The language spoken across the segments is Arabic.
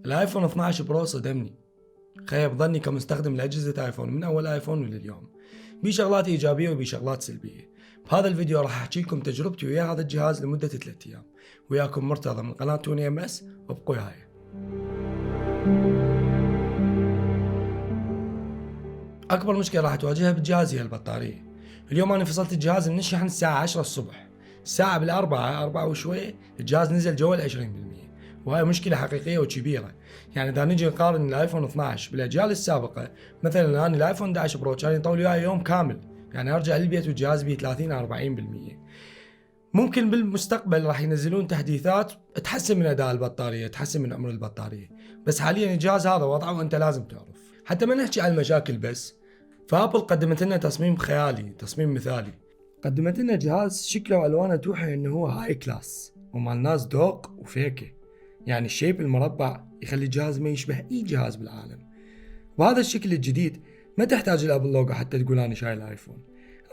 الايفون 12 برو صدمني، خيب ظني كمستخدم لأجهزة ايفون من اول ايفون ولليوم. بي شغلات ايجابية وبي شغلات سلبية. بهذا الفيديو راح احكي لكم تجربتي ويا هذا الجهاز لمدة 3 ايام. وياكم مرتضى من قناة توني ام اس، وابقوا وياي. اكبر مشكلة راح تواجهها بالجهاز هي البطارية. اليوم انا فصلت الجهاز من الشحن الساعة 10 الصبح، الساعة بالأربعة وشوي الجهاز نزل جوا 20%، وهاي مشكلة حقيقية وكبيرة. يعني إذا نجي نقارن الآيفون 12 بالأجيال السابقة، مثلا أنا الآيفون 11 برو كان يطول وياي يوم كامل، يعني أرجع للبيت والجهاز بيه 30-40%. ممكن بالمستقبل راح ينزلون تحديثات تحسن من أداء البطارية، تحسن من عمر البطارية، بس حاليا الجهاز هذا وضعه وأنت لازم تعرف. حتى ما نحكي عن المشاكل بس، فابل قدمت لنا تصميم خيالي، تصميم مثالي. قدمت لنا جهاز شكله والوانه توحي انه هو هاي كلاس ومال ناس ذوق وفيكه. يعني الشيب المربع يخلي الجهاز ما يشبه اي جهاز بالعالم، وهذا الشكل الجديد ما تحتاج الابل لوجو حتى تقول انا شايل ايفون.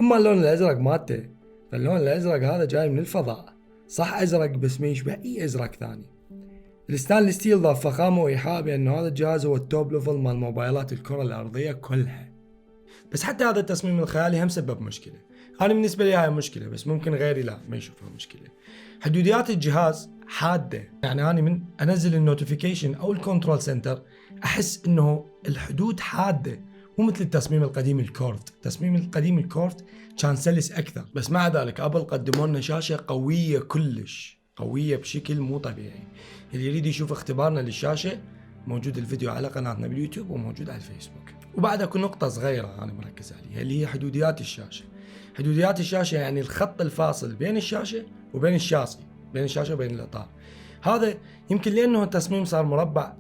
اما اللون الازرق مالته، فاللون الازرق هذا جاي من الفضاء، صح ازرق بس ما يشبه اي ازرق ثاني. الستانلس ستيل ضاف فخامه وايحاء بانه هذا الجهاز هو التوب ليفل مال موبايلات الكره الارضيه كلها. بس حتى هذا التصميم الخيالي هم سبب مشكلة. أنا بالنسبة لي هاي مشكلة، بس ممكن غيري لا ما يشوفها مشكلة. حدوديات الجهاز حادة، يعني أنا من أنزل النوتيفيكيشن أو الكنترول سنتر أحس إنه الحدود حادة، مو مثل التصميم القديم الكورت. التصميم القديم الكورت كان سلس أكثر، بس مع ذلك أبل قدموا لنا شاشة قوية كلش، قوية بشكل مو طبيعي. اللي يريد يشوف اختبارنا للشاشة موجود الفيديو على قناتنا باليوتيوب وموجود على الفيسبوك. وبعد اكو نقطة صغيرة أنا مركز عليها اللي هي حدوديات الشاشة. حدوديات الشاشة يعني الخط الفاصل بين الشاشة وبين الشاصي، بين الشاشة وبين الإطار. هذا يمكن لأنه التصميم صار مربع،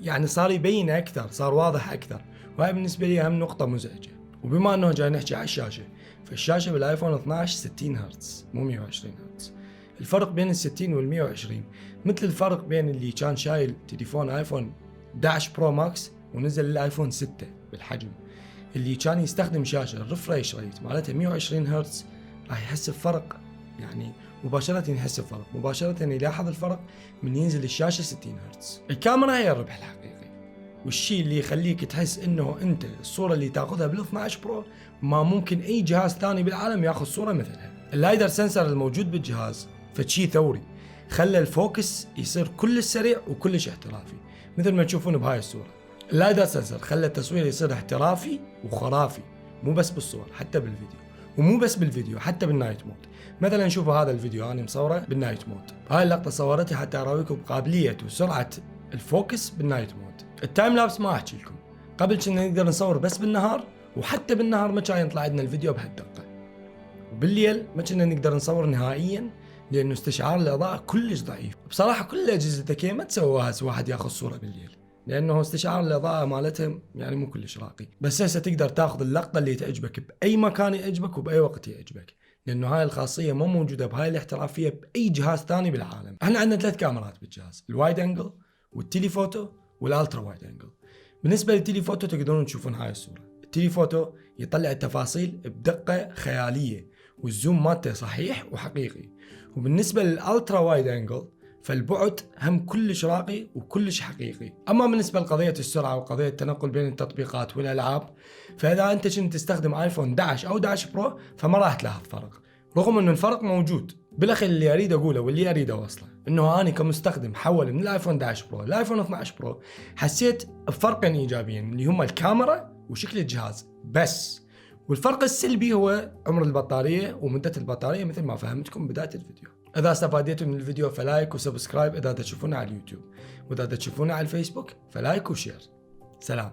يعني صار يبين أكثر، صار واضح أكثر، وهي بالنسبة لي أهم نقطة مزعجة. وبما أنه جاي نحكي على الشاشة، فالشاشة بالآيفون 12 60 هرتز مو 120 هرتز. الفرق بين ال 60 وال 120 مثل الفرق بين اللي كان شايل تليفون آيفون 11 برو ماكس ونزل الايفون 6 بالحجم. اللي كان يستخدم شاشه الريفريش ريت مالتها 120 هرتز راح يحس بفرق، يعني مباشره يحس بفرق، مباشره يلاحظ الفرق من ينزل الشاشه 60 هرتز. الكاميرا هي الربح الحقيقي، والشيء اللي يخليك تحس انه انت الصوره اللي تاخذها بال 12 برو ما ممكن اي جهاز ثاني بالعالم ياخذ صوره مثلها. اللايدر سنسر الموجود بالجهاز فشي ثوري، خلى الفوكس يصير كلش سريع وكلش احترافي مثل ما تشوفون بهاي الصوره. اللايدر سنسر خلى التصوير يصير احترافي وخرافي، مو بس بالصور حتى بالفيديو، ومو بس بالفيديو حتى بالنايت مود. مثلا شوفوا هذا الفيديو انا مصوره بالنايت مود، هاي اللقطه صورتها حتى اراويكم قابليه وسرعه الفوكس بالنايت مود. التايم لابس ما احكي لكم، قبل كنا نقدر نصور بس بالنهار، وحتى بالنهار ما كان يطلع عندنا الفيديو بهالدقه، وبالليل ما كنا نقدر نصور نهائيا لانه استشعار الاضاءه كلش ضعيف. بصراحه كل الاجهزه الذكيه ما تسوى هسه واحد ياخذ صوره بالليل، لانه استشعار الاضاءه مالتهم يعني مو كلش راقي. بس هسه تقدر تاخذ اللقطه اللي تعجبك باي مكان يعجبك وباي وقت يعجبك، لانه هاي الخاصيه مو موجوده بهاي الاحترافيه باي جهاز ثاني بالعالم. احنا عندنا 3 كاميرات بالجهاز، الوايد انجل والتيليفوتو والالترا وايد انجل. بالنسبه للتيليفوتو تقدرون تشوفون هاي الصوره، التيليفوتو يطلع التفاصيل بدقه خياليه والزوم مالته صحيح وحقيقي. وبالنسبه للالترا وايد انجل فالبعد هم كلش راقي وكلش حقيقي. اما بالنسبه لقضيه السرعه وقضيه التنقل بين التطبيقات والالعاب، فاذا انت كنت تستخدم ايفون 11 او 11 برو فما راح تلاحظ فرق، رغم انه الفرق موجود. بالاخير اللي اريد اقوله واللي اريد اوصله انه انا كمستخدم حول من الايفون 11 برو لايفون 12 برو حسيت بفرقين ايجابيين اللي هم الكاميرا وشكل الجهاز بس، والفرق السلبي هو عمر البطاريه ومده البطاريه مثل ما فهمتكم بدايه الفيديو. إذا استفادتوا من الفيديو فلايك وسبسكرايب إذا تشوفونا على اليوتيوب، وإذا تشوفونا على الفيسبوك فلايك وشير. سلام.